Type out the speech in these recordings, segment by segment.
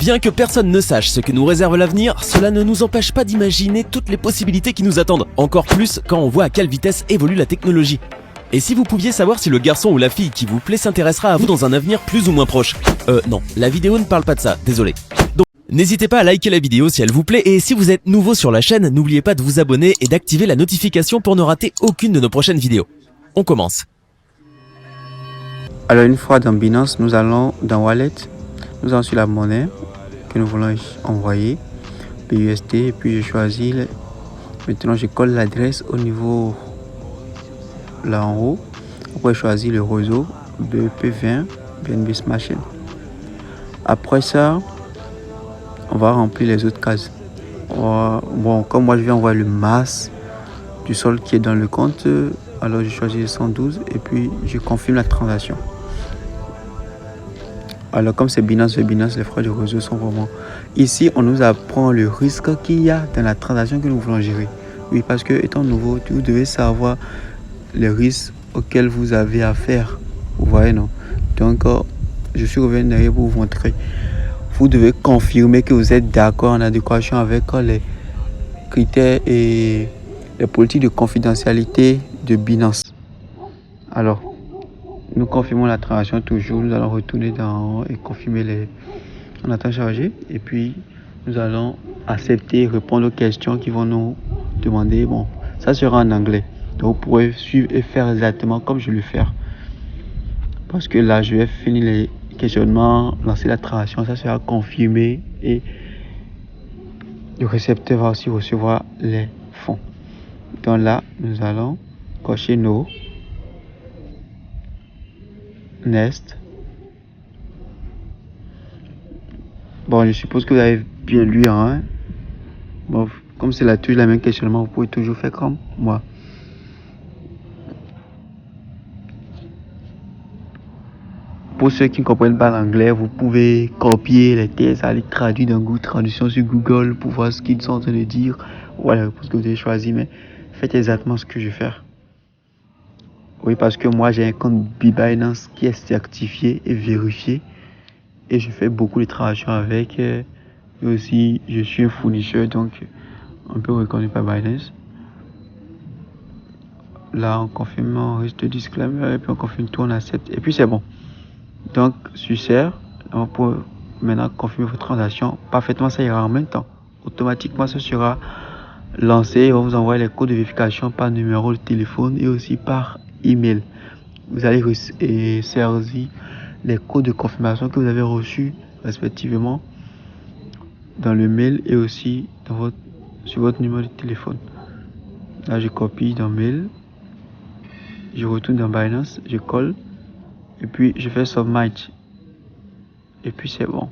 Bien que personne ne sache ce que nous réserve l'avenir, cela ne nous empêche pas d'imaginer toutes les possibilités qui nous attendent, encore plus quand on voit à quelle vitesse évolue la technologie. Et si vous pouviez savoir si le garçon ou la fille qui vous plaît s'intéressera à vous dans un avenir plus ou moins proche. Non, la vidéo ne parle pas de ça, désolé. Donc, n'hésitez pas à liker la vidéo si elle vous plaît, et si vous êtes nouveau sur la chaîne, n'oubliez pas de vous abonner et d'activer la notification pour ne rater aucune de nos prochaines vidéos. On commence. Alors une fois dans Binance, nous allons dans Wallet, nous allons sur la monnaie que nous voulons envoyer, BUSD, et puis je choisis, maintenant je colle l'adresse au niveau là en haut, après je choisis le réseau BEP20, BNB Smashing. Après ça, on va remplir les autres cases. Bon, comme moi je vais envoyer le masse du solde qui est dans le compte, alors je choisis 112 et puis je confirme la transaction. Alors comme c'est Binance, les frais de réseau sont vraiment... Ici, on nous apprend le risque qu'il y a dans la transaction que nous voulons gérer. Oui, parce que étant nouveau, vous devez savoir les risques auxquels vous avez affaire. Vous voyez, non? Donc, je suis revenu derrière pour vous montrer. Vous devez confirmer que vous êtes d'accord en adéquation avec les critères et les politiques de confidentialité de Binance. Alors, nous confirmons la transaction toujours. Nous allons retourner dans et confirmer les... On attend charger et puis nous allons accepter, répondre aux questions qui vont nous demander. Bon, ça sera en anglais. Donc vous pourrez suivre et faire exactement comme je vais le faire. Parce que là, je vais finir les questionnements, lancer la transaction, ça sera confirmé et le récepteur va aussi recevoir les fonds. Donc là, nous allons cocher nos Next. Bon, je suppose que vous avez bien lu, hein. Bon, comme c'est la toujours la même questionnement, vous pouvez toujours faire comme moi. Pour ceux qui ne comprennent pas l'anglais, vous pouvez copier les textes, aller traduire dans Google Traduction sur Google pour voir ce qu'ils sont en train de dire. Voilà, parce que vous avez choisi, mais faites exactement ce que je vais faire. Oui, parce que moi j'ai un compte Binance qui est certifié et vérifié et je fais beaucoup de transactions avec. Et aussi, je suis un fournisseur, donc un peu reconnu par Binance. Là, on confirme, on risque de disclaimer et puis on confirme tout, on accepte et puis c'est bon. Donc, succès, on peut maintenant confirmer votre transaction. Parfaitement, ça ira en même temps. Automatiquement, ça sera lancé. On vous envoie les codes de vérification par numéro de téléphone et aussi par email. Vous allez saisir les codes de confirmation que vous avez reçus respectivement dans le mail et aussi sur votre numéro de téléphone. Là, je copie dans mail. Je retourne dans Binance, je colle. Et puis je fais submit. Et puis c'est bon.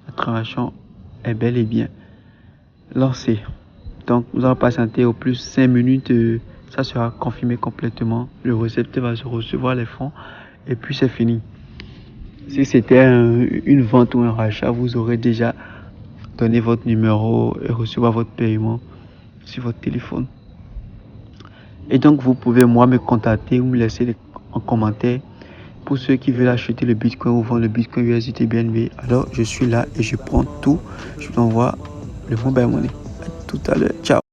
La transaction est bel et bien lancée. Donc nous allons patienter au plus 5 minutes. Ça sera confirmé complètement. Le récepteur va se recevoir les fonds. Et puis c'est fini. Si c'était une vente ou un rachat, vous aurez déjà donné votre numéro et recevoir votre paiement sur votre téléphone. Et donc vous pouvez moi me contacter ou me laisser en commentaire. Pour ceux qui veulent acheter le Bitcoin ou vendre le Bitcoin USDT BNB, alors je suis là et je prends tout. Je vous envoie le mobile money. À tout à l'heure. Ciao.